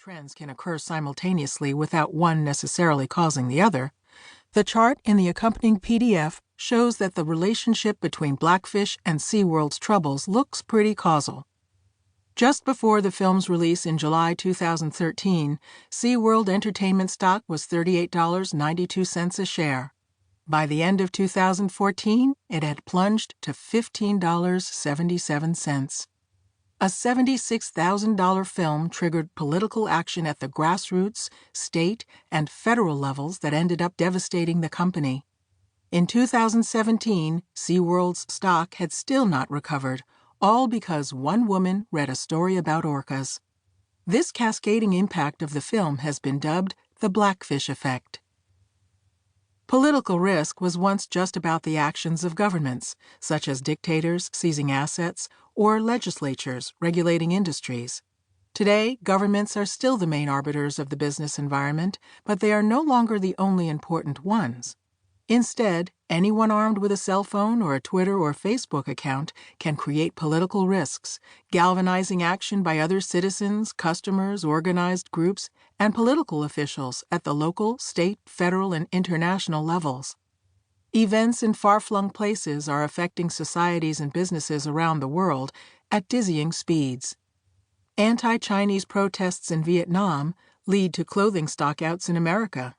trends can occur simultaneously without one necessarily causing the other, the chart in the accompanying PDF shows that the relationship between Blackfish and SeaWorld's troubles looks pretty causal. Just before the film's release in July 2013, SeaWorld Entertainment stock was $38.92 a share. By the end of 2014, it had plunged to $15.77. A $76,000 film triggered political action at the grassroots, state, and federal levels that ended up devastating the company. In 2017, SeaWorld's stock had still not recovered, all because one woman read a story about orcas. This cascading impact of the film has been dubbed the Blackfish effect. Political risk was once just about the actions of governments, such as dictators seizing assets or legislatures regulating industries. Today, governments are still the main arbiters of the business environment, but they are no longer the only important ones. Instead, anyone armed with a cell phone or a Twitter or Facebook account can create political risks, galvanizing action by other citizens, customers, organized groups, and political officials at the local, state, federal, and international levels. Events in far-flung places are affecting societies and businesses around the world at dizzying speeds. Anti-Chinese protests in Vietnam lead to clothing stockouts in America.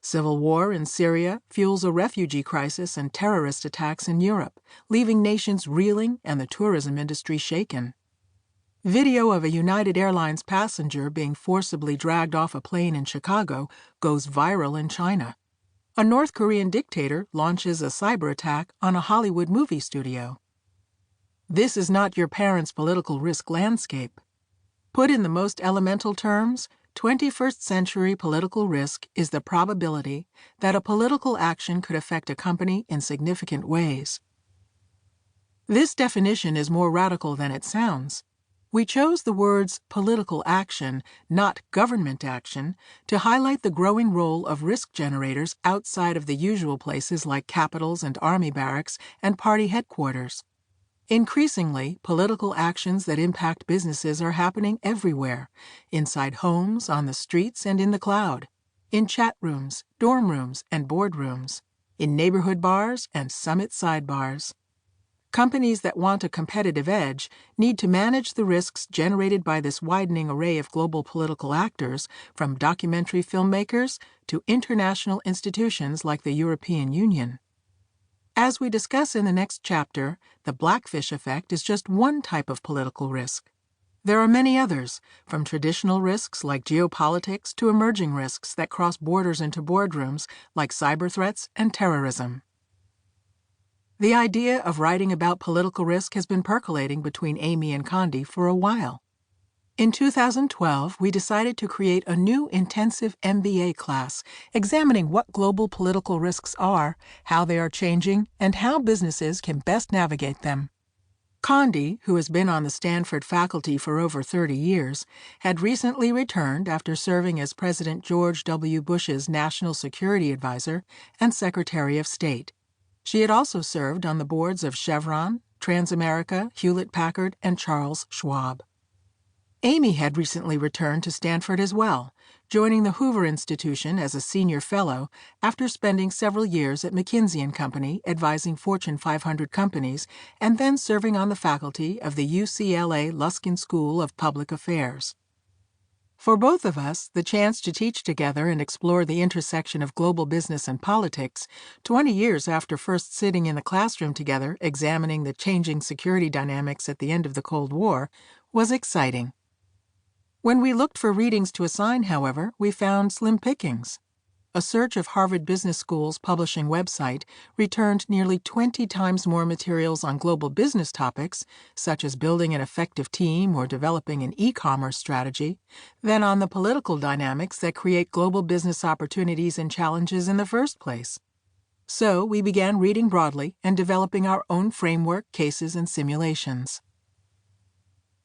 Civil war in Syria fuels a refugee crisis and terrorist attacks in Europe, leaving nations reeling and the tourism industry shaken. Video of a United Airlines passenger being forcibly dragged off a plane in Chicago goes viral in China. A North Korean dictator launches a cyber attack on a Hollywood movie studio. This is not your parents' political risk landscape. Put in the most elemental terms, 21st century political risk is the probability that a political action could affect a company in significant ways. This definition is more radical than it sounds. We chose the words political action, not government action, to highlight the growing role of risk generators outside of the usual places like capitals and army barracks and party headquarters. Increasingly, political actions that impact businesses are happening everywhere, inside homes, on the streets, and in the cloud, in chat rooms, dorm rooms, and boardrooms, in neighborhood bars and summit sidebars. Companies that want a competitive edge need to manage the risks generated by this widening array of global political actors, from documentary filmmakers to international institutions like the European Union. As we discuss in the next chapter, the Blackfish effect is just one type of political risk. There are many others, from traditional risks like geopolitics to emerging risks that cross borders into boardrooms like cyber threats and terrorism. The idea of writing about political risk has been percolating between Amy and Condi for a while. In 2012, we decided to create a new intensive MBA class examining what global political risks are, how they are changing, and how businesses can best navigate them. Condi, who has been on the Stanford faculty for over 30 years, had recently returned after serving as President George W. Bush's National Security Advisor and Secretary of State. She had also served on the boards of Chevron, Transamerica, Hewlett-Packard, and Charles Schwab. Amy had recently returned to Stanford as well, joining the Hoover Institution as a senior fellow after spending several years at McKinsey & Company advising Fortune 500 companies and then serving on the faculty of the UCLA Luskin School of Public Affairs. For both of us, the chance to teach together and explore the intersection of global business and politics, 20 years after first sitting in the classroom together examining the changing security dynamics at the end of the Cold War, was exciting. When we looked for readings to assign, however, we found slim pickings. A search of Harvard Business School's publishing website returned nearly 20 times more materials on global business topics, such as building an effective team or developing an e-commerce strategy, than on the political dynamics that create global business opportunities and challenges in the first place. So we began reading broadly and developing our own framework, cases, and simulations.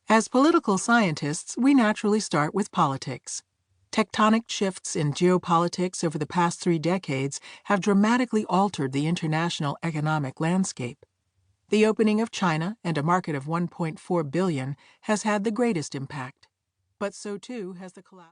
As political scientists, we naturally start with politics. Tectonic shifts in geopolitics over the past 3 decades have dramatically altered the international economic landscape. The opening of China and a market of 1.4 billion has had the greatest impact, but so too has the collapse.